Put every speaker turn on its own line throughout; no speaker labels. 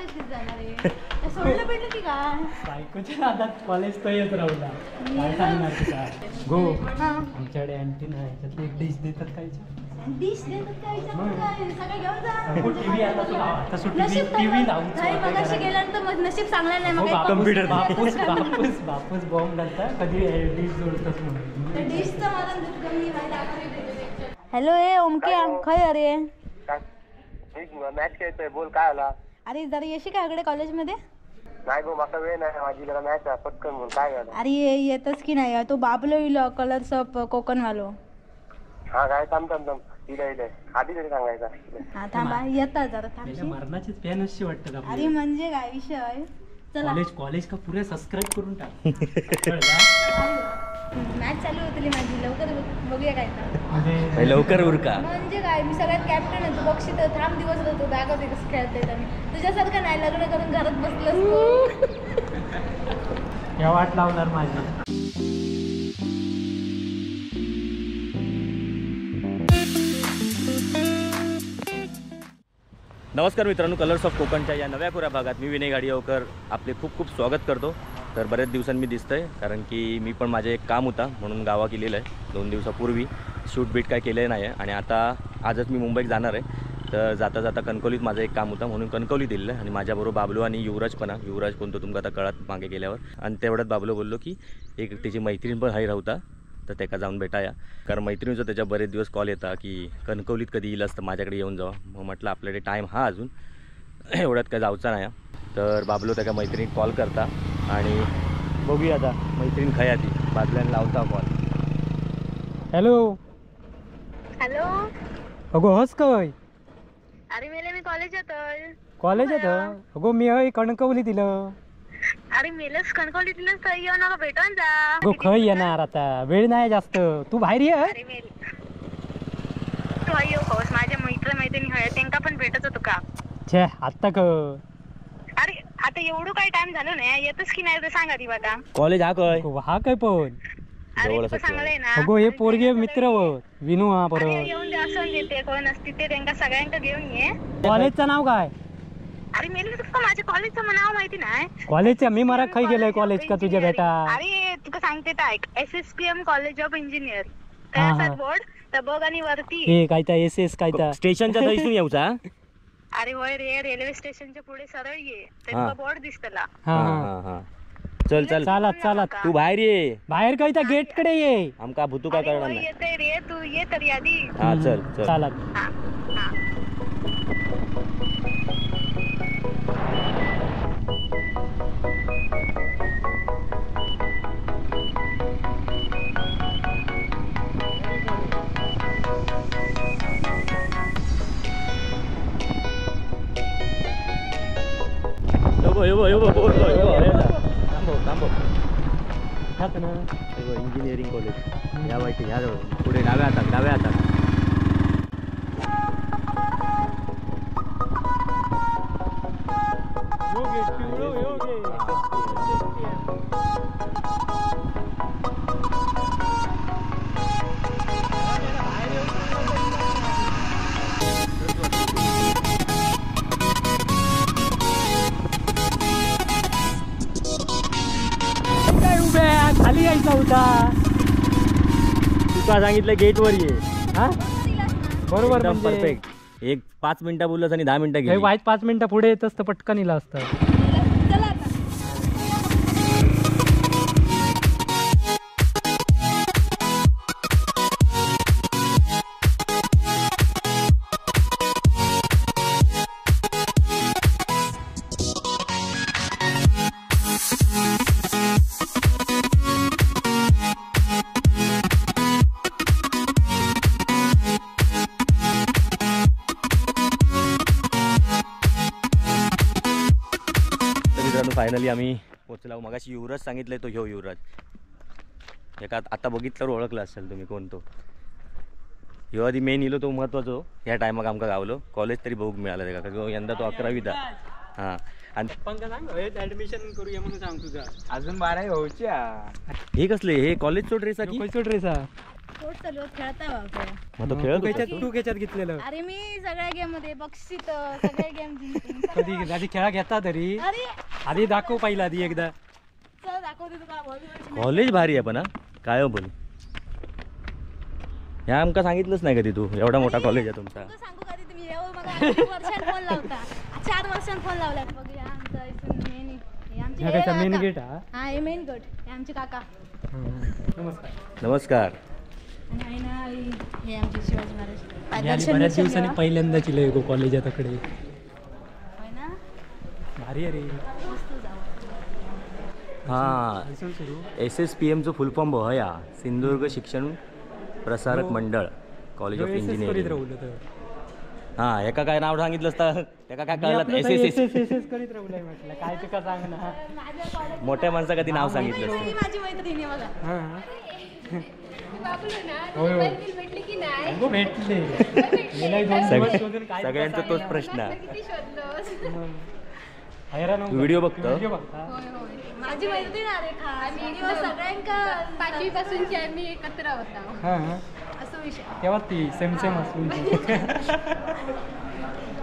College किती जाणार आहे? सोडलं भेटलं की काय?
बायकोच्या नादात कॉलेज तो येत राहूला काय सांगणार तुला गो आमच्याकडे अँटीना आहे त्यातली एक डिश देतात खायची
डिश देतात काय सगळं घेऊन जा
टीव्ही आता सुट्टी टीव्ही लावून
मगाशी गेल्यानंतर नशीब चांगलं नाही मग
कम्प्युटर बापूस बॉम्ब घालता कधी डिश जोडतच म्हणून
डिशचं मला कमी माहिती. हॅलो ए ओमक्या खय अरे
मॅच खेळतोय बोल काय आला.
अरे जरा येशी काय इकडे कॉलेजमध्ये?
नाही गो माका वेळ नाही माझी जरा मॅच आहे पटकन बोल काय झालं.
अरे येतच की नाही तो बाबलो येईल कलर्स ऑफ कोकण वालो.
हा काय थांब इथे आधी तरी सांगायचा.
हा थांबा येतात जरा थांबशी
मरणाचीच फॅन अशी वाटतं.
अरे म्हणजे काय विषय चला
कॉलेज का पुरे सबस्क्राईब करून टाक.
मॅच चालू होती माझी लवकर बघूया काय
लवकर उरका
म्हणजे काय मी सगळ्यात कॅप्टन होतो बक्षी तर थांब दिवस होतो दाखवते कसं खेळते आम्ही तुझ्यासारखं नाही लग्न करून घरात बसलं
या वाट लावणार माझी.
नमस्कार मित्रांनो, कलर्स ऑफ कोकणच्या या नव्या कोऱ्या भागात मी विनय गाडीवकर आपले खूप खूप स्वागत करतो. तर बरेच दिवसांनी मी दिसतोय कारण की मी पण माझे एक काम होता म्हणून गावा केलेलं आहे 2 दिवसापूर्वी. शूट बीट काय केलं नाही आहे आणि आता आजच मी मुंबईत जाणार आहे. तर जाता जाता कणकवलीत माझं एक काम होतं म्हणून कणकवली दिलेलं आहे आणि माझ्याबरोबर बाबलो आणि युवराज पण आहे. युवराज कोणतं तुमका आता कळत मागे गेल्यावर. आणि तेवढ्यात बाबलो बोललो की एक त्याची मैत्रीण पण हाय राहता तर त्याका जाऊन भेटाया. कारण मैत्रिणीचं त्याच्या बरेच दिवस कॉल येता की कणकवलीत कधी येईल असतं माझ्याकडे येऊन जावा. मग म्हटलं आपल्याकडे टाईम हा अजून एवढ्यात काय जाऊचा नाही. तर बाबलो त्याच्या मैत्रिणी कॉल करता आणि बघूया आता मैत्रीण खया ती बादल्यान लावता कॉल.
हॅलो
हॅलो
अगो हस काय
अरे मेले मी कॉलेज येतोय.
कॉलेज येतं अगो मी हय कणकवली दिलं.
अरे मेलच कणकवली दिलं तर येऊ नका भेटून जा.
अगो खय येणार आता वेळ नाही जास्त तू बाहेर ये.
अरे मेल तू अय्यो होस माझ्या मैत्रिणी हय त्यांका पण भेटत होतो का?
छे आत्ता क
अरे आता एवढं काय टाइम झालं नाही येतच की नाही ते सांगा ती बघा.
कॉलेज हा काय
हा काय पण
अरे तू चांगलंय ना.
अगो हे पोरगे मित्र व विनू हा
अरे
परत.
येऊन दे असं देते कोण असते ते त्यांना सगळ्यांना घेऊन ये.
कॉलेजचं नाव काय?
अरे मेल तुका माझ्या कॉलेजचं नाव माहिती नाही.
कॉलेजच्या मी मला खाई गेलोय कॉलेज का तुझ्या बेटा.
अरे तुका सांगते तर ऐक SSPM कॉलेज ऑफ इंजिनियर त्याच्यात बोर्ड तर बघ आणि वरती
हे काय त्या SS काय त्या
स्टेशनच्या थैसून येऊचा.
अरे होय रे रेल्वे स्टेशनच्या पुढे सरळ ये तर बोर्ड दिसतला.
हा
हा चल चल
चालत चालत
तू बाहेर ये.
बाहेर काय त्या गेट कडे ये.
आमका भूतू काय करणार नाही.
येते रे तू ये तर यादी.
हा चल चल
चालत
हा हा
इंजिनिअरिंग कॉलेज या माहिती ह्या जवळ पुढे डाव्या हातात
खाली यायचा होता.
तुका सांगितलं गेटवर ये.
हा बरोबर
एकदम
म्हणजे
परफेक्ट. एक 5 मिनिटं बोललास आणि 10 मिनिटं
हे
गेली.
वाईट 5 मिनिटं पुढे येत असतं पटकन इला असतं.
चला आता
फायनली आम्ही पोचला. मगाशी युवराज सांगितलंय तो ह्यो युवराज. एका आता बघितल्यावर ओळखला असेल तुम्ही कोण तो. ह्यो आधी मेन इलो तो महत्वाचो ह्या टायमाक आमका गावलो. कॉलेज तरी बघूक मिळालं त्या का यंदा तो 11वीत. हां आणि
ऍडमिशन करूया म्हणून सांग तुझा
अजून 12 होऊच्या.
हे कसले हे कॉलेजचो ड्रेस आहे की
ड्रेस
स्पोर्ट्स चालू आहेत, खेळता बाबा.
मग तो खेळत होता तू?
तू खेच्यात घेतलेलं
अरे मी सगळ्या गेम मध्ये बक्षीस सगळ्या गेम जिंकून
कधी आधी खेळा घेता तरी
अरे
आधी दाखव पहिला आधी एकदा.
चल दाखवते तुला व्हॉलीबॉल.
कॉलेज भारी आहे पण हा काय हो बोल. ह्या आमका सांगितलंच नाही कधी तू एवढा मोठा कॉलेज आहे तुमचा.
तुमचं सांगू कधी तुम्ही येऊ बघा 8 वर्षांनी फोन लावता 4 वर्षांनी फोन लावला बघ. या आमचा इथून मेन हे आमचे
ह्या
हे
काय मेन
काका.
गेट हा.
हा हे मेन गट हे आमचे काका
नमस्कार.
नमस्कार.
आणि आहे ना हे आमचे शिवाजी महाराज
मी आधी बऱ्याच दिवसांनी पहिल्यांदा चिले गो कॉलेजाकडे.
होय ना
भारी अरे.
मस्त जाऊ.
हां
सुरू
SSPMचं फुल फॉर्म बघ या सिंधुदुर्ग शिक्षण प्रसारक मंडळ कॉलेज ऑफ
करीत
इंजिनिअरिंग.
राहुल तर
हां एका काय नाव सांगितलंस तर एका काय कळलं
एस
SSS
एस करीत राहुल म्हटलं काय ते का सांग ना.
माझ्या कॉलेज
मोठ्या माणसा कधी नाव सांगितलं
ही माझी मैत्रिणी बघा.
हां
होय भेटली की नाही
हो भेटले. गेल्या 2 दिवस शोधून काय
सगळ्यांचा तोच
सांगणार.
प्रश्न आहे.
किती शोधलं
हैराण होऊन
तू व्हिडिओ बघतो?
व्हिडिओ बघता.
होय होय
माझी मैत्रीण अरे खास
आम्ही
व्हिडिओ सगळ्यांका
5वी पासूनची आम्ही एकत्र होतो.
हां
असं विषय
तेव्हा ती सेम सेम असली.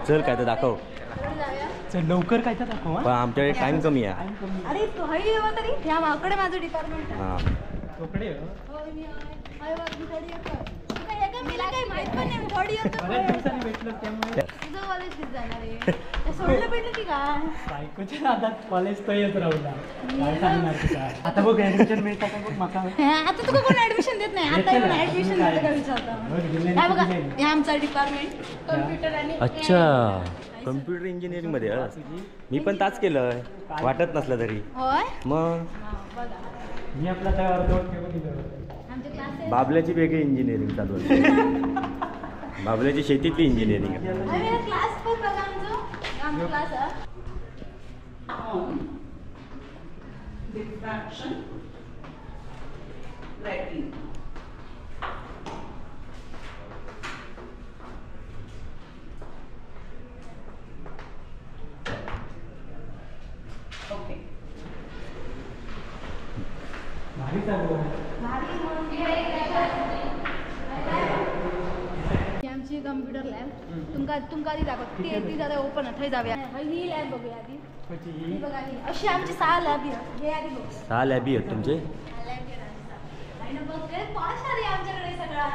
चल काय तर दाखव.
पुढे जाऊया.
चल लवकर काय तर दाखव
पण आमच्याकडे टाइम कमी आहे.
अरे तू हई येवा तरी ह्या माकडे माझं डिपार्टमेंट आहे.
हां
तोकडे
होय मी हय बघ मी थोडी येतो तू काय एका मला काही माहित पण नाही मी थोडी येतो
बऱ्याच दिवसांनी भेटलो त्यामुळे
तुझं कॉलेज किती जाणार आहे ते सोडलं भेटलं की काय
बायकोच्या नादात कॉलेज तो येत राहुला. काय सांगणार तुला आता बघ ऍडमिशन मिळतं का बघ माका.
आता तुला कोण ऍडमिशन देत नाही आता येऊन ऍडमिशन देतं का विचारता काय बघा हे आमचं डिपार्टमेंट
कम्प्युटर आणि
अच्छा कम्प्युटर इंजिनिअरिंग मध्ये आहेस? मी पण ताच केलं वाटत नसलं तरी.
होय
मग
हा, बघा
मी आपला तर अर्धवट ठेवून दिलं.
आमचे क्लास
बाबल्याची वेगळी इंजिनिअरिंग चालू आहे. बाबल्याची शेतीतली इंजिनिअरिंग आहे.
आहे क्लास पण बघा आमचं क्लास आहे
diffraction, writing. Okay.
भारी चालू आहे.
ही आमची कम्प्युटर लॅब तुमका आधी दाखव ती जरा ओपन आहे थंय जाऊया ही लॅब बघूया आधी
कशी
ही बघा ही अशी आमची 6 लॅब आहे हे आधी बघ
6 लॅबी आहेत तुमचे.
आणि बघ ते पाच आहे आमच्याकडे सगळा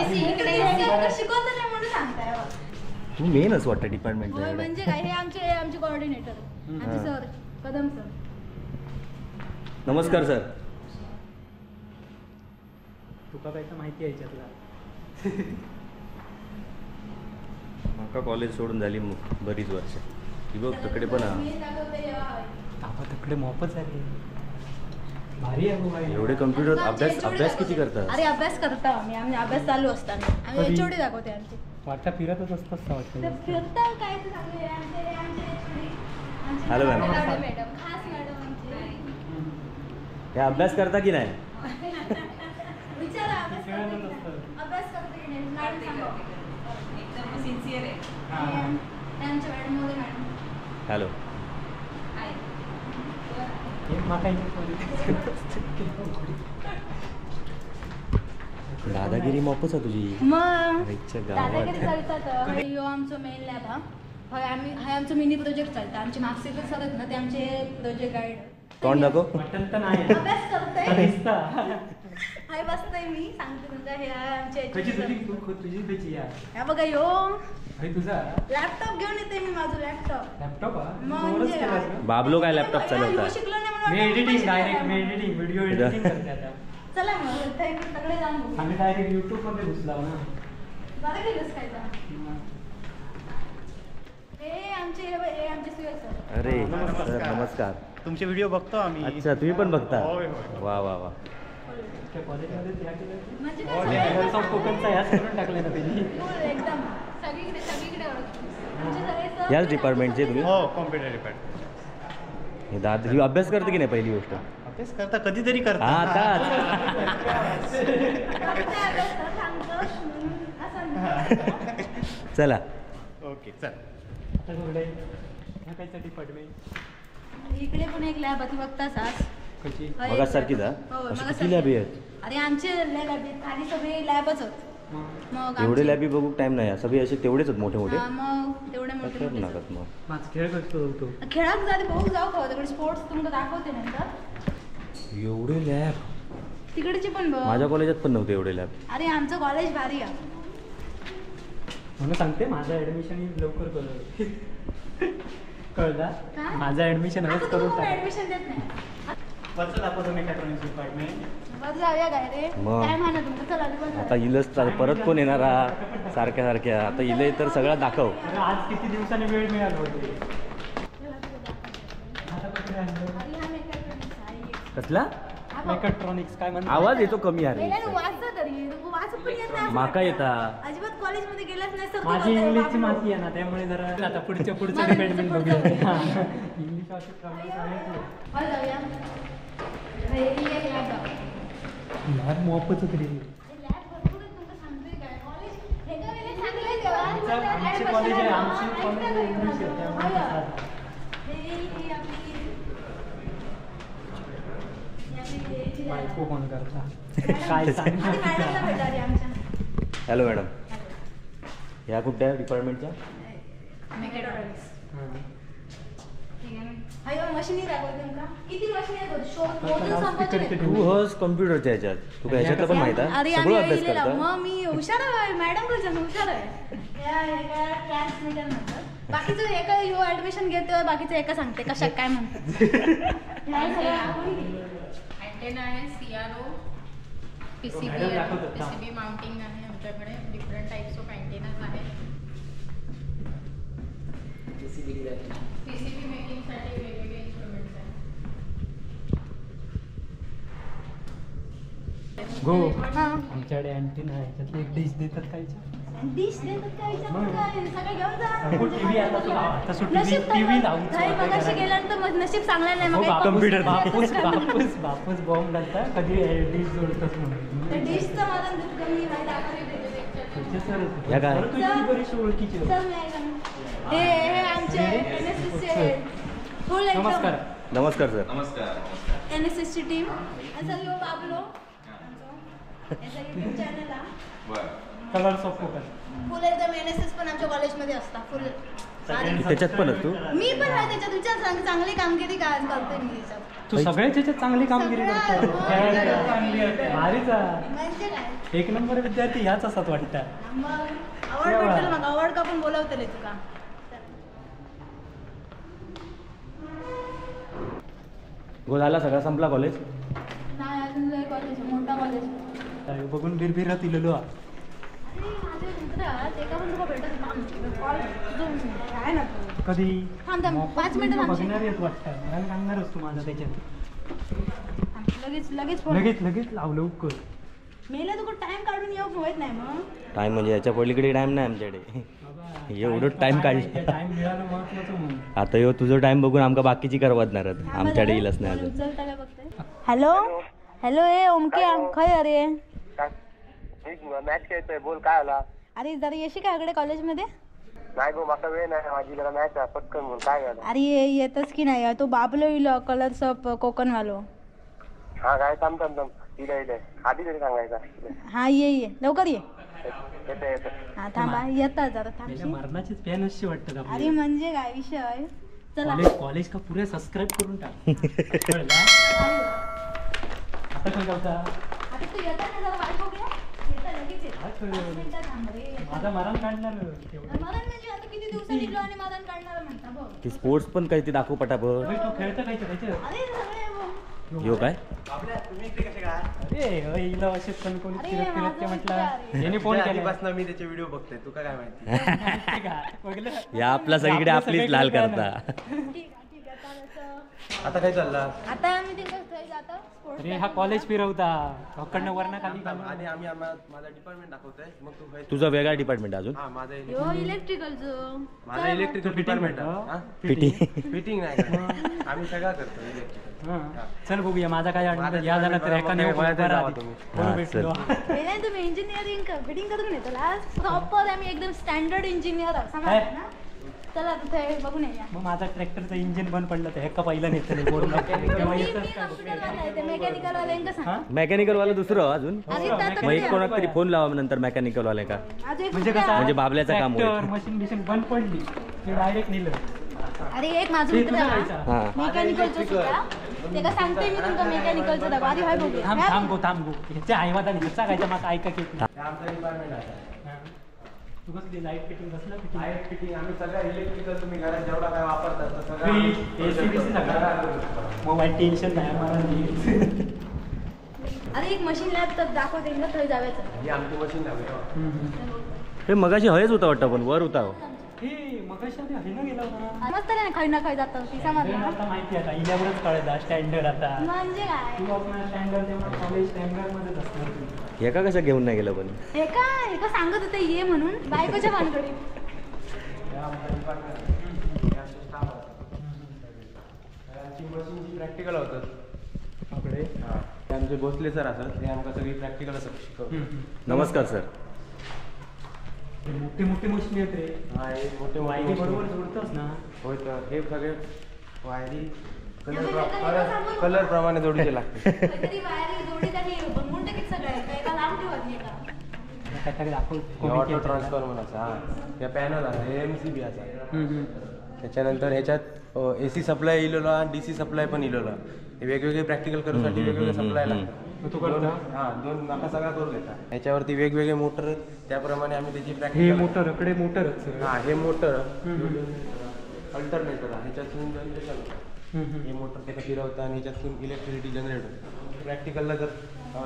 एसी इकडे शिकवत नाही म्हणून सांगताय बघ.
तू मेनच वाटतं
होय
डिपार्टमेंटला.
म्हणजे काय हे आमचे कोऑर्डिनेटर आमचे
हा.
सर कदम सर
नमस्कार सर.
तुका काय तर माहिती आहे याच्यातला.
माका कॉलेज सोडून झाली बरीच वर्ष. की बघ तिकडे पण
मी दाखवते जेव्हा हवंय.
आपण तिकडे मोफच आहे. भारी आहे गो बाई.
एवढे कम्प्युटर
आमचे
अभ्यास
HOD
अभ्यास किती
दाखवते.
करतात?
अरे अभ्यास करता आम्ही अभ्यास चालू असताना आम्ही
कधी?
एचओडी दाखवते आमचे
वाटतं फिरतच असतात
ते
वाटतं.
फिरता काय ते चांगले आमचे HOD.
Hello ma'am.
मॅडम
खास मॅडम आमचे
हे अभ्यास करता की नाही?
विचारा अभ्यास करते की नाही? अभ्यास करते की नाही मॅडम सांगा
एकदम सिन्सिअर आहे.
त्यांच्या मॅडम मोदी मॅडम
हॅलो.
एक माका
दादागिरी मॉपच आहे तुझी.
मग
आईच्या
दादागिरी
गावात.
चालतात यो आमचं मेन लॅब हा होय आमचं मिनी प्रोजेक्ट चालतं आमचे मार्क्सिकल सर आहेत ना ते आमचे प्रोजेक्ट गाईड
तोंड दाखव.
वाटण तर नाही.
अभ्यास करते
दिसता.
हाय बसतंय मी सांगते तुमच्या हे आहे आमचे
कशी
HOD
तुझी
sir.
तुझी कशी या
हा बघा यो
भाई तुझा
लॅपटॉप घेऊन येते मी माझं लॅपटॉप
लॅपटॉप
म्हणजे काय?
बाबलो काय लॅपटॉप चालवतात?
शिकलो नाही म्हणून
मी
वाटतं
एडिटिंग
पैसे
डायरेक्ट
द्यायला.
मी एडिटिंग व्हिडिओ एडिटिंग करते आता.
चला मग इथे सगळे जाऊन बघू.
आम्ही डायरेक्ट युट्यूब मध्ये घुसलाव ना.
बरं केलंस काय जा. हे आमचे सुयश सर
अरे सर नमस्कार.
तुमचे व्हिडिओ बघतो आम्ही.
अच्छा तुम्ही पण बघता?
होय, होय.
वा वा वा.
त्या कॉलेजमध्ये त्या केलं.
म्हणजे
हो,
काय
Levels of
सगळे
कोकणचा ह्याच करून टाकले ना त्यांनी.
full एकदम
सगळीकडे ओळखतो.
आमचे सगळे सर
याच डिपार्टमेंटचे तुम्ही?
हो कॉम्प्युटर डिपार्टमेंट.
हे दादा ही अभ्यास करते की नाही पहिली गोष्ट?
अभ्यास करता कधीतरी करता.
हा आताच.
करते अभ्यास, सर सांगतो म्हणून असं नाही.
चला.
ओके चल.
आता कुठे? ह्या कायचं डिपार्टमेंट?
इकडे पण एक लॅब आहे ती बघताच आज
कशी
मग सारखीच
हो,
अशी
मगासारखी.
किती लॅबी आहेत
अरे आमचे लॅब आहेत खाली सगळे लॅबच आहेत. मग
एवढे
आमचे-
लॅबी बघू टाइम नाही सगळे असे तेवढेच आहेत मोठे मोठे
हा, मग तेवढे मोठे
कर
मोठे
नाकात मग
माझा खेळ करतो होतो
खेळाक जाते बघू जाऊ का तिकडे स्पोर्ट्स तुमका दाखवते नंतर
एवढे लॅब
तिकडची पण बघ.
माझ्या कॉलेजात पण नव्हते एवढे लॅब
अरे आमचं कॉलेज भारी आहे.
म्हणून सांगते माझं ऍडमिशन लवकर कळलं कळला
काय?
माझं ऍडमिशन
आता
हवंच
तू
करून
पण
टाक
ऍडमिशन देत नाही.
वरचं दाखवतो मेकॅट्रॉनिक्स डिपार्टमेंट
बरं जाऊया काय रे
मग.
काय म्हणा तुमचं चला दिवस
आता इलच परत कोण येणार सारख्या सारख्या आता इले तर सगळं दाखव
अरे आज किती दिवसांनी वेळ मिळाला होते आता कुठे
कसला
मेकॅट्रॉनिक्स काय म्हणतात
आवाज येतो कमी अरे
वाचता तरी तू वाचत पण येत नाही.
माका येता
अजिबात कॉलेजमध्ये गेलाच नाही सर.
माझी इंग्लिशची माती आहे ना त्यामुळे जरा आता पुढचं
माझं
डिपेंडमेंट
पुढचं
बघूया इंग्लिश असे प्रॉब्लेम
जाऊया हे एक lab जाऊ.
लॅब मोफच होती
लॅब भरपूर आहे, तुमचं सांगतोय काय कॉलेज हे का वेळेला चांगलं आहे तेव्हा.
आमचे कॉलेज आहे आमची कॉलेज इंग्लिश आहे त्यामुळे
हे
कसं
आपली
बायको कोण करता काय सांग
आधी मॅडमला भेटा रे आमच्या.
हॅलो मॅडम ह्या कुठल्या डिपार्टमेंटच्या
मेकॅट्रॉनिक्स. अयो मशिनी दाखवते तुमका किती मशिनी आहेत शोध मोजून संपायचे नाही.
तू हस कम्प्युटरच्या ह्याच्यात तुला ह्याच्यातलं पण माहित आहे
अरे
सगळं
आम्ही
अभ्यास
येलेला
करता
मग मी हुशार आहे मॅडम तुझ्या हुशार आहे ट्रान्समीटर म्हणतात बाकीचं एका यो ऍडमिशन घेतो बाकीचं एका सांगते कशात काय म्हणतात. हे सगळं आपण घे.
अँटेना आहे सीआरओ पीसीबी
मॅडम दाखवत होता.
पीसीबी माउंटिंग आहे आमच्याकडे डिफरंट टाइप्स ऑफ अँटेनाज आहेत पीसीबी मेकिंगसाठी वेगवेगळे इन्स्ट्रुमेंट्स आहेत.
गो
हा.
आमच्याकडे अँटीना आहे त्यात एक डिश देतात कायच्या
डिश देतात काय विचारतात काय सगळं घेऊन जा.
अहो, TV आता तू लाव. आता सुट्टी
नशीब
TV
तर-
लावूच
नाही,
वाटतं
मगाशी
घरात.
गेल्यानंतर मग नशीब चांगलं नाही
हो,
मग काही
computer
बापूस
computer
बापूस बापूस बॉम्ब घालता कधी डिश जोडतच
त्या
म्हणून
डिशचं माझं दूध कमी माहिती आहे.
तुझे सरच
या काय?
बरं, तुझी बरीचशी ओळखीची होती.
चल नाही का? हे आमचे NSS चे फुल
नमस्कार
नमस्कार सर
NSS ची टीम असं यो बाबलो याचा YouTube चॅनल आहे.
कलर्स ऑफ फोकस
फुल एकदम NSS पण आमच्या कॉलेजमध्ये असतात फुल.
त्याच्यात पण तू
मी पण आहे त्याच्यात विचार सांग चांगली कामगिरी काय करतोय मी त्याच्यात.
तू सगळ्याच याच्यात चांगली कामगिरी
सगळ्यात,
करतो
हो.
खेळायला चांगली आहे. भारीच आहे.
म्हणजे काय
एक नंबर विद्यार्थी ह्याच असतात वाटतं
मग आवड भेटेल मग आवड का पण बोलवतले तुका.
गो झाला सगळा संपला कॉलेज
नाही अजून लय कॉलेज मोठा कॉलेज.
काय बघून बिरबिरत इलेलो
अरे माझे मित्र आहेत, एका पण तुका भेटत कॉल काय ना तू.
कधी
थांब, थांब. 5 मिनिटं थांबशील.
बघणार येत वाटतं मला सांगणारच तू माझा त्याच्यात
लगेच लगेच फोन
लगेच लावलं उकर
मेला तुका टाइम काढून येऊ होत नाही मग.
टाइम म्हणजे याच्या पलीकडे टाइम नाही आमच्याकडे एवढं टाइम काढलं
टाइम मिळालं महत्वाचं म्हणून
आता यो तुझं टाइम बघून आमका बाकीची करवतणार आमच्याकडे येईलच नाही अजून
उचलता काय बघते. हॅलो हॅलो ए ओमके खय अरे
मॅच खेळतोय बोल काय आला
अरे जरा येशी काय इकडे कॉलेजमध्ये.
नाही गो माका वेळ नाही माझी जरा मॅच आहे पटकन बोल काय झालं
अरे येतच की नाही तो बाबलो येईल कलर्स ऑफ कोकण वालो.
हा काय थांब इले आधी तरी सांगायचा
हा ये लवकर ये.
येतं
हा थांबा येता जरा
त्याच्या
थांबशी.
मरणाचीच फॅन अशी वाटतं
अरे
आपल्याला.
म्हणजे काय विषय चला.
कॉलेज का पुरे सबस्क्राईब करून टाक कळलं? आता काय करता
आता तू येता ना जरा वाट बघूया. येता लगेच ये.
हा,
5 मिनिटं थांब रे.
माझा मरण काढणार तेवढं.
मदन म्हणजे आता किती दिवसांनी निघलो आणि मदन काढणार म्हणता बघ.
ती स्पोर्ट्स पण काही ते दाखवू पटापट
अरे, तू खेळतं काय त्याच्यात
अरे सगळे बघ.
यो काय
अरे हिला असे पण कोणी
अरे,
फिरत
माझा
ते म्हटलं
विचार आहे.
याने फोन केला
मी त्याचे व्हिडिओ बघतोय तुका काय माहिती
बघलं?
या आपला सगळीकडे
आपलं
आपलीच लाल
सगळीकडे
करता
ठीक आहे चालेल.
आता काय चालला
आता आम्ही तिकडे जातो स्पोर्ट्स.
अरे हा कॉलेज फिरवता अकडनं वरनं खाली
आधी आम्ही माझा डिपार्टमेंट दाखवतोय मग तू काय
तुझा वेगळा डिपार्टमेंट अजून
हा माझा
यो इलेक्ट्रिकलचं.
माझा इलेक्ट्रिकल डिपार्टमेंट
पिटी
फिटिंग नाही काय आम्ही सगळं करतो इलेक्ट्रिकल
चल बघूया माझा काय
माझा
या झाला तर एका नेऊ
मला ते जावा तुम्ही.
हा,
भेटलो
हे नाही तुम्ही इंजिनिअरिंग फिटिंग करून येतो प्रॉपर आम्ही एकदम स्टँडर्ड इंजिनियर आहोत
काय?
सांगा ना. चला तिथे बघून येऊया.
मग माझा ट्रॅक्टरचं इंजिन बंद पडलं तर एका पहिलं नेतं बोलून तेव्हा
मी
येतच काय
कॉम्प्युटरवाला आहे, ते मेकॅनिकल वाल्यांका सांग.
मेकॅनिकल वाला दुसरं अजून
अरे त्यात
मग एक कोणाक तरी फोन लावा नंतर मेकॅनिकल वाले का
अजून एक
म्हणजे
कुत्रा.
कसं
म्हणजे बाबल्याचं काम होईल.
ट्रॅक्टर मशीन बिशीन बंद पडली की डायरेक्ट नेलं
अरे एक माझं
ते
मित्र
तुझं
आहे
जायचं.
हा
मेकॅनिकलचं सुद्धा त्याला सांगते मी तुमका मेकॅनिकलचं डबा आधी हाय बघूया.
थांब
ह्या-
थांब गो थांब गो ह्याच्या आईवादा ह्याचा कायचा माझा ऐका की
हे आमचं डिपार्टमेंट आहे
तू कसली लाईट फिटिंग बसला फिटिंग
लाईट फिटिंग आम्ही सगळं इलेक्ट्रिकल तुम्ही घरात जेवढा काय वापरतात तर सगळं
फ्रीज
आम्ही
एसी बीसी सगळं मोबाईल टेन्शन नाही आम्हाला
अरे एक मशीन लॅब तर दाखवते ना थंय जाव्याचं.
ही आमची मशीन आहे
हे मगाशी हयच होता वाटतं पण वर होता
हे मगाशी आधी आहे ना गेला होता
मस्त नाही खै ना खै जातं ती
हे
समजलं
आता माहिती आता इल्यावरच कळलं स्टँडर्ड आता
म्हणजे काय
तू आपला स्टँडर्ड तेव्हा कॉलेज स्टँडर्ड मध्येच असणार तू
एका कसं घेऊन नाही गेलं पण
एका सांगत होते ये म्हणून बायकोच्या भानगडी.
हे आमचं डिपार्टमेंट आहे हे आमचे स्टाफ असतात आमची मशीनची प्रॅक्टिकल होतात
आपले
हे आमचे भोसले सर असतात हे आमका सगळी प्रॅक्टिकल असं शिकवतात
नमस्कार सर
मोठी मोठी मशीन येत रे
हा हे मोठे
वायरी
मोठे
बरोबर जोडतोस ना
होय तर हे सगळे वायरी
सांगू
कलर प्रमाणे जोडीचे लागते
काहीतरी वायरी जोडीत आणि बनवून टाकीत सगळं आहे. एका लांब ठेवत नाही का.
काहीतरी दाखव
ऑटो ट्रान्सफर म्हणून असा हा या पॅनल असा हे MCB असा त्याच्यानंतर ह्याच्यात AC सप्लाय इलेलो आणि DC सप्लाय पण इलेलो हे वेगवेगळे प्रॅक्टिकल करूसाठी वेगवेगळे सप्लाय लागतात
तू करता
हा दोन नाका सगळा करून घेतात ह्याच्यावरती वेगवेगळे मोटर त्याप्रमाणे आम्ही त्याची
हे
प्रॅक्टिस
मोटर कडे मोटरच
हा हे मोटर अल्टरनेटर आहे ह्याच्यातून जनरेशन होतं हे मोटर त्याला फिरवतं आणि ह्याच्यातून इलेक्ट्रिसिटी जनरेट होतं प्रॅक्टिकलला जर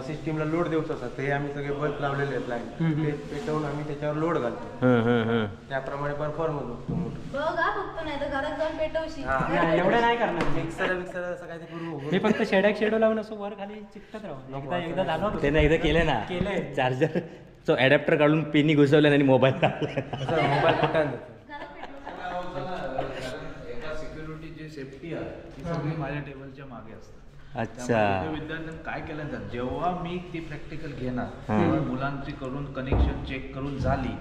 सिस्टीमला लोड देऊच असतात तर हे आम्ही सगळे बल्ब लावलेले आहेत लाईन ते पेटवून आम्ही त्याच्यावर लोड घालतो त्याप्रमाणे परफॉर्मन्स होतो मोटर
बघ हा फक्त नाही तर घरात जाऊन पेटवशी.
नाही, एवढं नाही करणार मी.
मिक्सर असं काय ते करू
हे फक्त शेड्याक शेडो लावून असं वर खाली चिकटत राहू एकदा झालं होतं.
त्यानं एकदा केलं ना
केलंय.
चार्जर तो ॲडॅप्टर काढून पिनी घुसवल्या आणि मोबाईल टाकला
मोबाईल फुटायला
एका सिक्युरिटी जी सेफ्टी आहे ती सगळी माझ्या टेबलच्या मागे असते.
अच्छा
त्यामुळे ते विद्यार्थ्यांनी काय केलं तर जेव्हा मी ती प्रॅक्टिकल घेणार
हा.
तेव्हा मुलांची करून कनेक्शन चेक करून झाली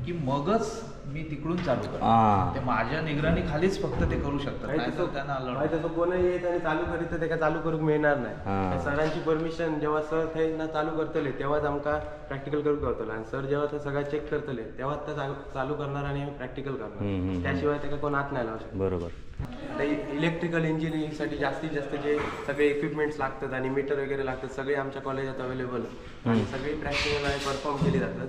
की मगच मी तिकडून चालू
हा.
करतो. ते माझ्या निगराणी खालीच फक्त ते करू शकतात नाहीतर त्यांना
माहिती
अलर्ट
तसं कोणी येत आणि चालू करीत तर त्याला चालू करूक मिळणार
हा.
नाही सरांची परमिशन जेव्हा सर ते ना चालू करतले तेव्हाच आमका प्रॅक्टिकल करू करतलो आणि सर जेव्हा ते सगळं चेक करतले तेव्हा ते चालू करणार आणि आम्ही प्रॅक्टिकल करणार त्याशिवाय त्याला कोण आत नाही लावू शकत
बरोबर
आता इलेक्ट्रिकल इंजिनिअरिंगसाठी जास्तीत जास्त जे सगळे इक्विपमेंट्स लागतात आणि मीटर वगैरे लागतात सगळे आमच्या कॉलेजात अवेलेबल आणि सगळी प्रॅक्टिकल परफॉर्म केली जातात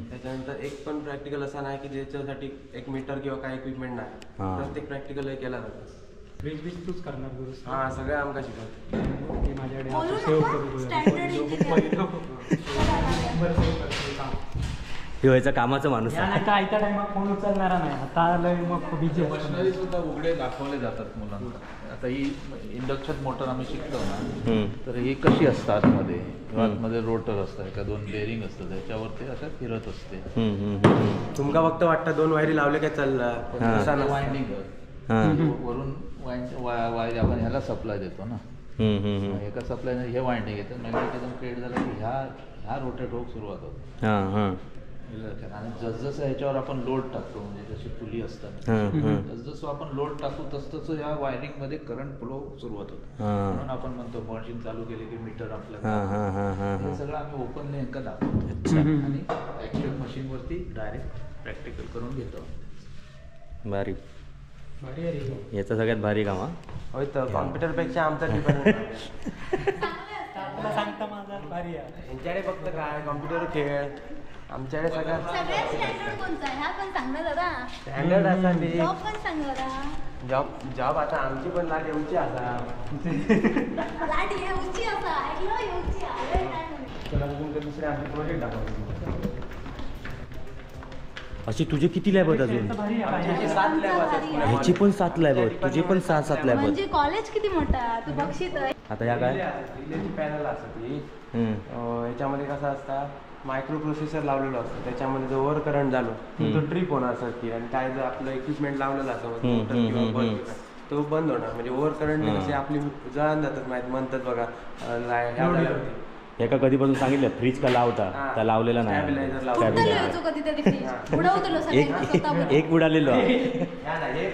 त्याच्यानंतर एक पण प्रॅक्टिकल असा नाही की ज्याच्यासाठी एक मीटर किंवा काय इक्विपमेंट नाही
हा.
प्रत्येक प्रॅक्टिकल केला जातं
फ्रीज बीज तूच करणार गुरुस
हा सगळं आमका शिकवतात
ते माझ्याकडे
बोलू
सेव्ह
नको,
करू
standard engineer.
हे व्हायचं कामाचं माणूस
या नाही तर आयत्या टायमात फोन उचलणारा नाही आता लय मग बिझी
मशिनरी सुद्धा उघडे दाखवले जातात मुलांना. आता ही इंडक्शन मोटर आम्ही शिकतो ना तर ही कशी असतात आतमध्ये किंवा आतमध्ये रोटर असतात का दोन बेरिंग असतात त्याच्यावर ते असं फिरत असते.
तुमका फक्त वाटतं दोन वायरी लावले काय चालला तसा नसतं.
वाइंडिंग वरून वायर आपण ह्याला सप्लाय देतो ना एका सप्लाय हे वाइंडिंग येतं मॅग्नेटिझम क्रिएट झालं की ह्या रोटेट होऊक सुरुवात होते. आणि जसजसं ह्याच्यावर आपण लोड टाकतो म्हणजे जशी पुली असतात जसजसं आपण लोड टाकू तसं या वायरिंग मध्ये करंट फ्लो सुरुवात होतो म्हणून आपण म्हणतो मशीन चालू केली की मीटर आपल्याला हे सगळं आम्ही ओपनली ह्यांका दाखवतो आणि ऍक्च्युअल मशीन वरती डायरेक्ट प्रॅक्टिकल करून घेतो.
भारी
भारी आहे रे.
याचं सगळ्यात भारी काम हा
होय तर कॉम्प्युटरपेक्षा आमचा डिपार्टमेंट
तुला सांगता माझा भारी आहे
यांच्याकडे फक्त काय कॉम्प्युटर खेळ आमच्याकडे सगळं
सगळ्यात स्टँडर्ड कोणता आहे हा पण सांग ना दादा.
स्टँडर्ड असा ते
जॉब पण सांग दादा.
जॉब आता आमची पण लाट येऊची असा
लाट येऊची असा ऐकलं येऊची आहे काय म्हणते.
तुला तुमचे दुसरे आमचे प्रोजेक्ट दाखवतो
अशी तुझे किती लॅब आहेत अजून
भारी आहे
आमचे 7 लॅब असतात
ह्याची पण 7 लॅब आहेत तुझे पण 6-7 लॅब आहेत
म्हणजे कॉलेज किती मोठा आहे तू बघशीत आहे.
आता या काय
रिलेची पॅनल असतात ही याच्यामध्ये कसं असतं मायक्रो प्रोसेसर लावलेलं असतं त्याच्यामध्ये जो ओव्हर करंट झालो तो ट्रिप होणार सर्किट आणि काय जर आपलं इक्विपमेंट लावलेलं असं मोटर किंवा बल्ब तो बंद होणार म्हणजे ओव्हर करंट कसे आपली जळण जातात माहिती म्हणतात बघा ह्या झाल्यावरती
एका कधीपासून सांगितलं फ्रीज का लावता त्या लावलेला नाही
Stabilizer लावतो.
फुटलेलं यायचो कधीतरी फ्रीज उडवतलो सगळ्यांना स्वतःवर.
एक उडालेलो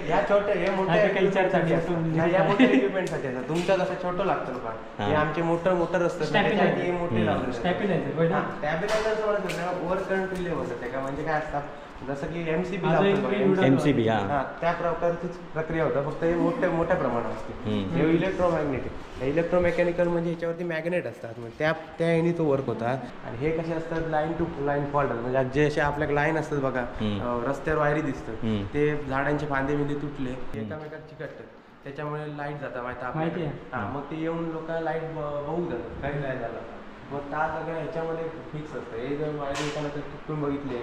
या छोटे हे मोठे
काही विचारसाठी असं.
या मोठ्या इक्विपमेंटसाठी असतात. तुमच्या कसं छोटं लागतं का हे आमचे मोटर असतात ना, त्याच्यासाठी हे मोठे लावले
स्टॅबिलायझर
स्टॅबिलायझर वर करंट रिले होतं ते का म्हणजे काय असतात जसं की MCB
माझं एक
लावतो
वेळ
बघा,
MCB
हा त्या प्रकारचीच प्रक्रिया होतं फक्त हे मोठ्या प्रमाणात असते हे इलेक्ट्रोमॅग्नेटिक इलेक्ट्रोमेकॅनिकल म्हणजे याच्यावरती मॅग्नेट असतात म्हणजे त्या ह्यानी तो वर्क होता आणि हे कसे असतात लाईन टू लाईन फॉल्ट म्हणजे जे असे आपल्या लाईन असतात बघा रस्त्यावर वायरी दिसतात ते झाडांचे फांदे बिंदे तुटले एकामेकात चिकटतात त्याच्यामुळे लाईट जातात
माहिती आहे.
हा मग ते येऊन लोक लाईट बघू जातात काही लाईट झाला मग त्या सगळ्या ह्याच्यामध्ये फिक्स असतं हे जर वायरी एकाला तुटून बघितले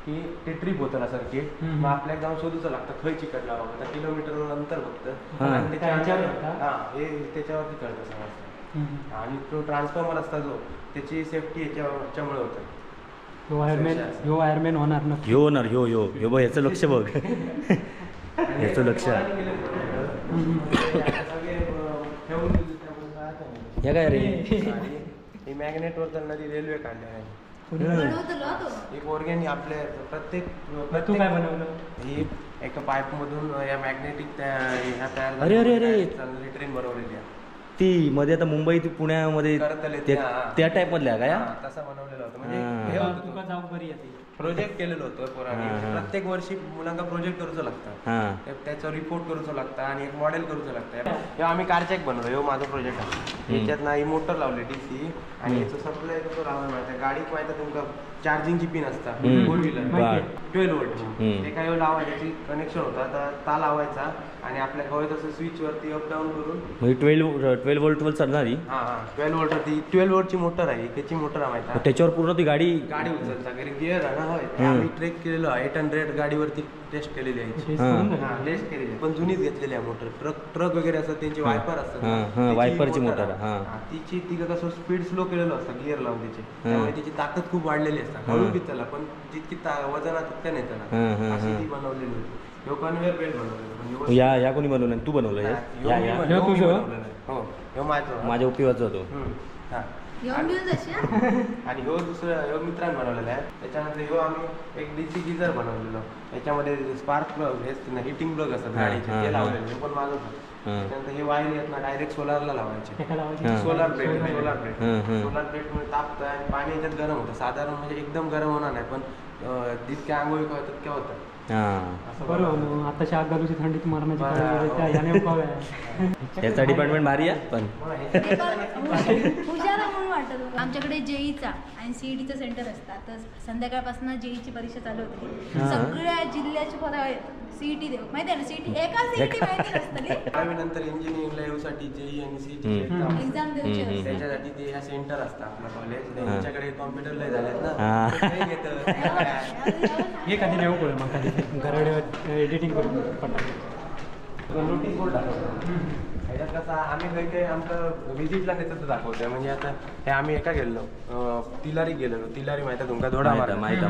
की ते ट्रिप होतं ना सर्किट मग आपल्याला जाऊन शोधूचं लागतं खय चिकटला बाबा किलोमीटर नंतर फक्त आणि त्याच्यावरती कळतं समजतं आणि तो ट्रान्सफॉर्मर असता जो त्याची सेफ्टी याच्यामुळे होतं
वायरमॅन होणार ना
ह्यो बघ ह्याचं लक्ष बघ ह्याचं लक्ष हे काय रे
ही मॅग्नेटवर चालणारी रेल्वे काढली आहे
उडवतलो तो.
एक ऑर्गॅनिक आपल्या प्रत्येक
तू काय बनवलं
ही एका पाईप मधून या मॅग्नेटिक ह्या तयार
अरे.
चालणारी ट्रेन बनवलेली आहे
ती मध्ये आता मुंबई ती पुण्यामध्ये
करतले
त्या टाईप मधल्या काय
तसा बनवलेला होता म्हणजे हे होतं
तुका जाऊ बरी येते
प्रोजेक्ट केलेलं होतं पोरांनी प्रत्येक वर्षी मुलांना प्रोजेक्ट करूचं लागतं त्याचं रिपोर्ट करूचं लागतं आणि एक मॉडेल करूचं लागतं हे आम्ही कारचॅक बनवलं हे माझा प्रोजेक्ट आहे याच्यात ना ही मोटर लावली DC आणि याचं सप्लाय कसं लावायला माहिती गाडीत माहिती आहे तुमका चार्जिंगची पिन असतात 4 व्हीलर 12 वोल्ट ते काय लावायची कनेक्शन होता तर ता लावायचा आणि आपल्या हवं तसं स्विच वरती अप डाऊन करून
12 वोल्टवर चालणारी
12 वोल्ट ती 12 वोल्टची मोटर आहे त्याची मोटर आहे माहिती
त्याच्यावर पूर्ण ती गाडी
उचलता कारण गिअर आहे ना होय आम्ही ट्रेक केलेलं 800 गाडीवरती टेस्ट केलेली आहे टेस्ट केलेली आहे पण जुनीच घेतलेली आहे मोटर ट्रक वगैरे असतात त्यांचे वायपर असतात
वायपरची मोटर
तिची ती कसं स्पीड स्लो केलेलं असतं गिअर लावून तिची त्यामुळे तिची ताकद खूप वाढलेली असतात हळू बी त्याला पण जितकी वजनात तितक्या नाही त्याला अशी ती बनवलेली होती ह्यो कन्व्हेअर बेल्ट बनवलेलं
या कोणी बनवलं तू बनवलं
हो
माझ्या उपयोगाचा होतो
घेऊन घेऊन जाशी हा?
आणि ह्यो ह्यो मित्रांनी बनवलेला आहे त्याच्यानंतर ह्यो आम्ही एक DC गिझर बनवलेलो याच्यामध्ये स्पार्क प्लग हे हिटिंग प्लग असतात गाडीचे ते लावलेले हे पण माझं होतं त्यानंतर हे वायर येत ना डायरेक्ट सोलारला लावायचे सोलार प्लेट मध्ये तापतं आणि पाणी याच्यात गरम होतं साधारण म्हणजे एकदम गरम होणार नाही पण जितक्या आंघोळी तितक्या होतात
बरोबर आताच्या आग घालूची थंडीत मरण्याची
याचा डिपार्टमेंट भारी आहे पण
हुशार म्हणून वाटत आमच्याकडे जेईचा आणि CETचं सेंटर असतात तर संध्याकाळपासून जेईची परीक्षा चालू होती सगळ्या जिल्ह्याची पोरं CET देऊ माहिती आहे ना CET एका CET माहिती नसतं
नंतर इंजिनिअरिंगला येऊसाठी जेई आणि CET
एक्झाम देऊ
त्याच्यासाठी ते ह्या सेंटर असतात आपलं कॉलेज त्यांच्याकडे कॉम्प्युटर लय झालेत ना
हे कधी नेऊ कळलं मग कधी घराडे एडिटिंग करून पटकन
नोटीस बोर्ड दाखवतो ह्याच्यात कसं आम्ही काही काही आमचं व्हिजिटला नेतं दाखवतोय म्हणजे आता हे आम्ही एका गेलो तिलारी माहिती आहे तुमका थोडा माहिती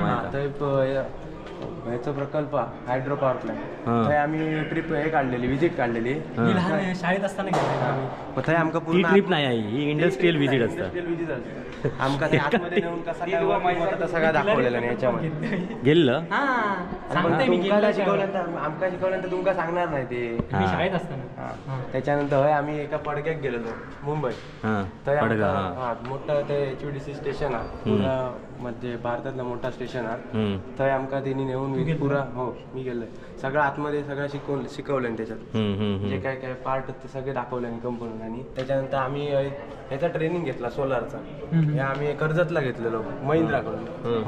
ह्याचा प्रकल्प हायड्रो पॉवर प्लॅन्ट आम्ही ट्रिप हे काढलेली व्हिजिट काढलेली
लहान शाळेत असताना गेलो
आमका
ती ट्रिप नाही आहे ही इंडस्ट्रियल व्हिजिट
असतं आमका ते आतमध्ये नेऊन कसा काय working होतं तसं काय दाखवलेलं नाही याच्यामध्ये
गेलं
आमका शिकवल्यानंतर तुमका सांगणार नाही ते
मी शाळेत असताना
त्याच्यानंतर आम्ही एका पडक्यात गेलेलो मुंबई मोठं ते HVDC स्टेशन आहे म्हणजे भारतातलं मोठा स्टेशन आहे तर आमका त्यांनी नेऊन पुरा हो मी गेलोय सगळं आतमध्ये सगळं शिकवलं त्याच्यात जे काय काय पार्ट ते सगळे दाखवले कंपनी आणि त्याच्यानंतर आम्ही ह्याचा ट्रेनिंग घेतला सोलारचा हे आम्ही कर्जतला घेतलेलो महिंद्राकडून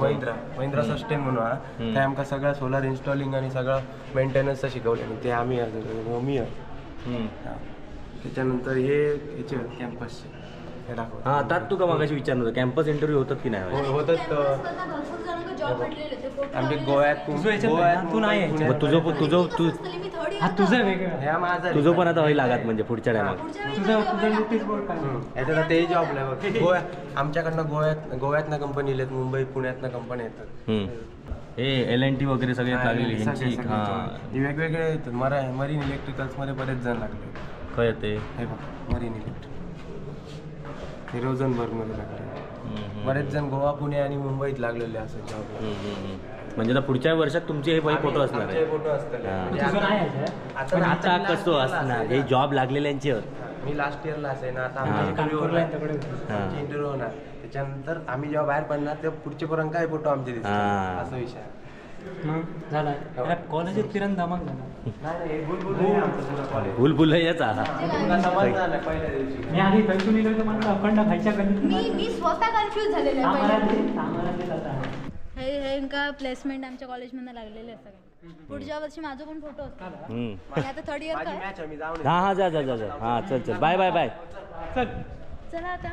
महिंद्रा सस्टेन म्हणून ते आमका सगळं सोलार इन्स्टॉलिंग आणि सगळं मेंटेनन्सचं शिकवलं ते आम्ही मी त्याच्यानंतर हे याचे कॅम्पसचे हे दाखव
त्यात तुका मागाशी विचारलं होतं कॅम्पस इंटरव्ह्यू होतात की नाही
होतात
भरपूर जणांना जॉब भेटलेले ते
आमच्या गोव्यात
तू नाही तुझं वेगळं
तुझं पण आता होईल लागत म्हणजे पुढच्या टायमात
याच्यात ते जॉबला गोव्यात आमच्याकडनं गोव्यातनं कंपनी येतात मुंबई पुण्यातनं कंपनी येतात
हे LNT वगैरे सगळे लागलेली यांची
वेगवेगळे आहेत मरीन इलेक्ट्रिकल्स मध्ये बरेच जण लागले
काय ते
हे बघ मरीन इलेक्ट्रिक हे रोझनबर्ग मध्ये लागले बरेच जण गोवा, पुणे आणि मुंबईत लागलेले असं जॉब.
म्हणजे आता पुढच्या वर्षात तुमचे हे फोटो असणार आहे.
फोटो असतात.
तुझं नाही आहे
पण आता कसं असणार हे जॉब लागलेल्यांचे.
मी लास्ट इयरला असेल ना, आता आमचा इंटरव्ह्यू होणार. त्याच्यानंतर आम्ही जेव्हा बाहेर पडणार तेव्हा पुढचे पर्यंत काय फोटो आमचे दिसतात असा विषय आहे.
झाला कॉलेजात फिरण धमाक झाला.
भूलभुलैयाच आला.
पहिल्या दिवशी
मी आधी पैसून निघालो मला अखंड खायच्या
मी स्वतः कन्फ्युज झालेले आहे पहिल्यांदा.
गणित
हे इंका प्लेसमेंट आमच्या कॉलेजमधनं लागलेले आहे सगळे. पुढच्या वर्षी माझा पण फोटो असतो. आता थर्ड इयर काय
मॅच आम्ही जाऊन
हा जा हा चल बाय बाय बाय.
चल
चला आता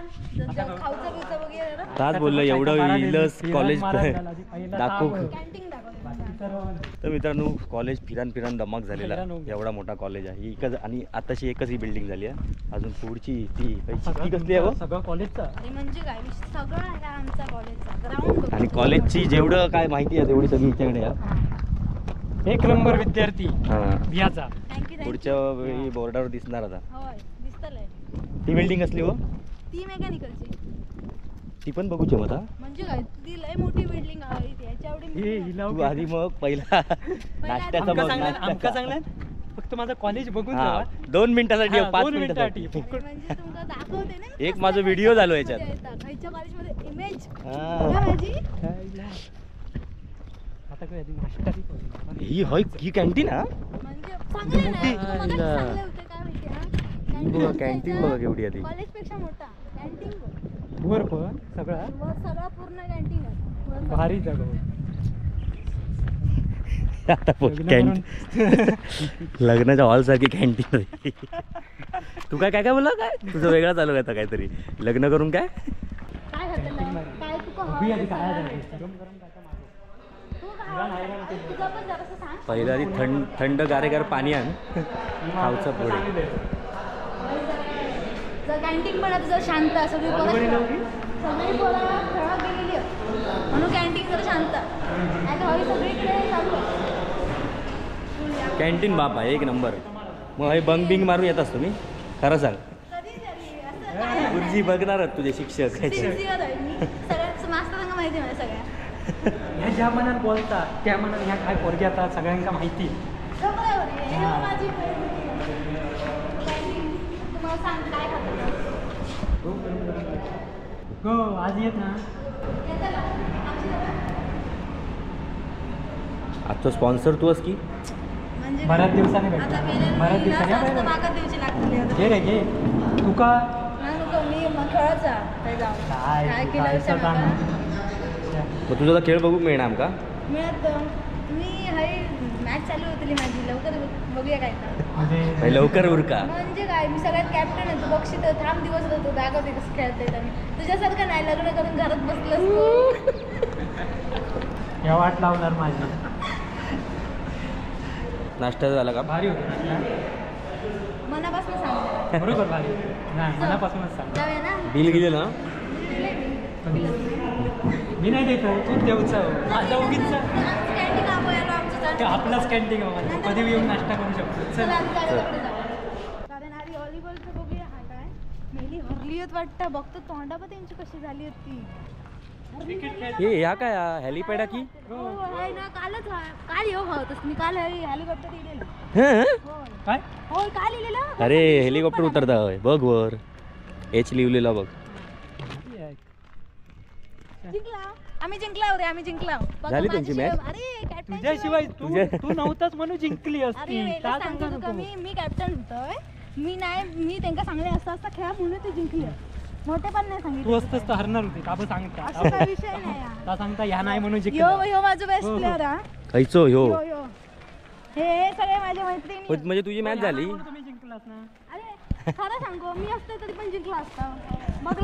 खाऊचा बिवचा बघूया जरा.
तास बोललं एवढं इलस कॉलेज दाखवू.
कॅन्टीन दाखव.
तर मित्रांनो कॉलेज फिरान धमाक झालेला. एवढा मोठा कॉलेज आहे एकच आणि आताशी एकच ही बिल्डिंग झाली आहे. अजून पुढची ती कसली आहे
सगळं कॉलेजचं.
अरे म्हणजे काय सगळं आहे आमचा कॉलेजचा ग्राउंड.
आणि कॉलेजची जेवढं काय माहिती आहे तेवढी सगळी हिच्याकडे आहे.
एक नंबर विद्यार्थी बियाचा.
पुढच्या वेळी बोर्डावर दिसणार आता.
होय दिसतलंय.
ती बिल्डिंग असली हो
ती मेकॅनिकलची.
ती पण बघूची मग आता.
म्हणजे काय ती लय मोठी बिल्डिंग आहे ती याच्या एवढी.
तू आधी मग पहिला नाश्त्याचा बघ.
आमका चांगला फक्त माझं कॉलेज बघून
2 मिनिटासाठी 5
मिनिटासाठी.
म्हणजे तुमका दाखवते ना.
एक माझा व्हिडिओ झालो याच्यात.
खायच्या कॉलेजमध्ये इमेज
ही ही कॅन्टीन हा
म्हणजे चांगले नाही चांगले होते काय माहिती हा.
कॅन्टीन बघा केवढी आधी.
कॉलेज पेक्षा मोठा कॅन्टीन
वर पण सगळा
सगळा पूर्ण कॅन्टीन आहे.
भारी जागा.
आता लग्नाच्या हॉल सारखी कॅन्टीन. तू काय काय बोलला काय तुझं वेगळा चालू आहे आता काहीतरी. लग्न करून काय
काय घातलं काय तुझा पण जरासं सांग.
पहिलं आधी थंड गारेगार पाणी आण खाऊचं पुढे.
जर कॅन्टीन पण आता जर शांत आहे सगळी सगळी पोरं खेळत गेलेली आहे म्हणून कॅन्टीन जर शांत नाही तर हवी सगळीकडे चालू आहे.
कॅन्टीन बापा एक नंबर. मग हे बंग बिंग मारून येत असतो मी खरं सांग.
कधी तरी असं काय
गुरुजी बघणारच तुझे शिक्षक.
सिन्सिअर आहे मी. सगळ्या मास्तरांना माहिती आहे मला सगळ्या.
ह्या ज्या मनात बोलतात त्या मनात ह्या काय पोरगी आता सगळ्यांना माहिती.
माझी तुम्हाला सांग काय खातं.
हो आज येत ना.
आजचा स्पॉन्सर तू की
म्हणजे
बऱ्याच दिवसाने
आता
भेटला.
मेल्याला
बऱ्याच
मी
दिवसाने
असं
भेटला.
मागं द्यायची लागते.
घे रे घे तू का
नाही नको मी मग खेळत जा काय जाऊ काय केलं
काय
मग तुझा खेळ बघू मिळणार आमका.
मिळत मी हाय मॅच चालू होती माझी लवकर बघूया काय का.
म्हणजे
लवकर उरका.
म्हणजे काय मी सगळ्यात कॅप्टन आहे. तू बक्षी तर थांब दिवस होतो दाखवते कसं खेळता येतं. तुझ्यासारखं नाही लग्न करून घरात बसलं.
या वाट लावणार माझी.
नाश्ता झाला का.
भारी होतं.
मनापासून सांग
बरोबर भारी. नाही मनापासूनच सांग.
जाऊया ना.
बिल गेले ना.
मी नाही देत तू देऊचं माझा उगीच
कॅन्टीन
आपलाच कॅन्टीन आहे. कधी येऊन नाश्ता करू शकतो. चल
कारण आधी व्हॉलीबॉलचं बघूया. हा काय मेली हरली होत वाटतं. बघतो तोंडा पण त्यांची कशी झाली होती.
हे ह्या काय हेलिपॅड की
हो आहे ना. काल येऊ होतस मी काल हेलिकॉप्टर लिहिलेलं.
काय
हो काल लिहिलेलं.
अरे हेलिकॉप्टर उतरता होय बघ वर एच लिहिलेला बघ.
जिंकला आम्ही जिंकला होते. आम्ही जिंकला
झाली तुमची मॅच.
अरे कॅप्टन
तुझ्याशिवाय तू नव्हताच म्हणून जिंकली असती.
मी कॅप्टन होतोय. मी नाही मी त्यांना सांगले असं खेळा म्हणून ते जिंकले. मोठे पण नाही सांगितलं.
तू असतंच तर हरणार होती का सांगता.
असं काही विषय नाही.
का सांगता ह्या नाही म्हणून जिंकलं.
यो माझं बेस्ट प्लेअर हा.
खायचो ह्यो.
हे सगळे माझ्या मैत्रिणी.
म्हणजे तुझी मॅच झाली.
तुम्ही जिंकलास ना.
अरे खरं सांगू मी असते तरी पण जिंकला असता.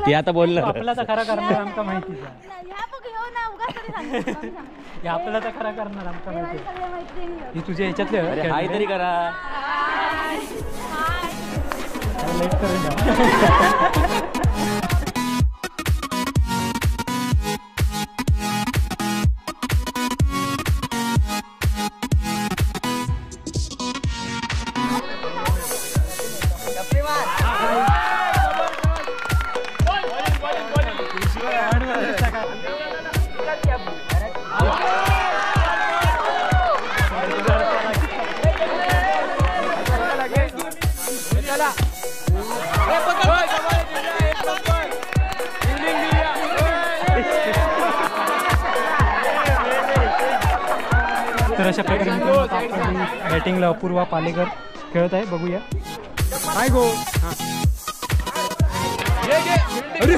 ते आता बोलणार.
आपला तर खरा करणार आमका माहिती.
ह्या बघ ह्यो ना उगाच तरी सांगतो.
आपला तर खरा करणार आमका
माझ्या
माहिती.
सगळ्या मैत्रिणी.
ही तुझ्या ह्याच्यातले
हाय तरी करा.
लेट करून द्या. तर अशा प्रकारे बॅटिंगला अपूर्वा पालेकर खेळत आहे. बघूया काय गो.
अरे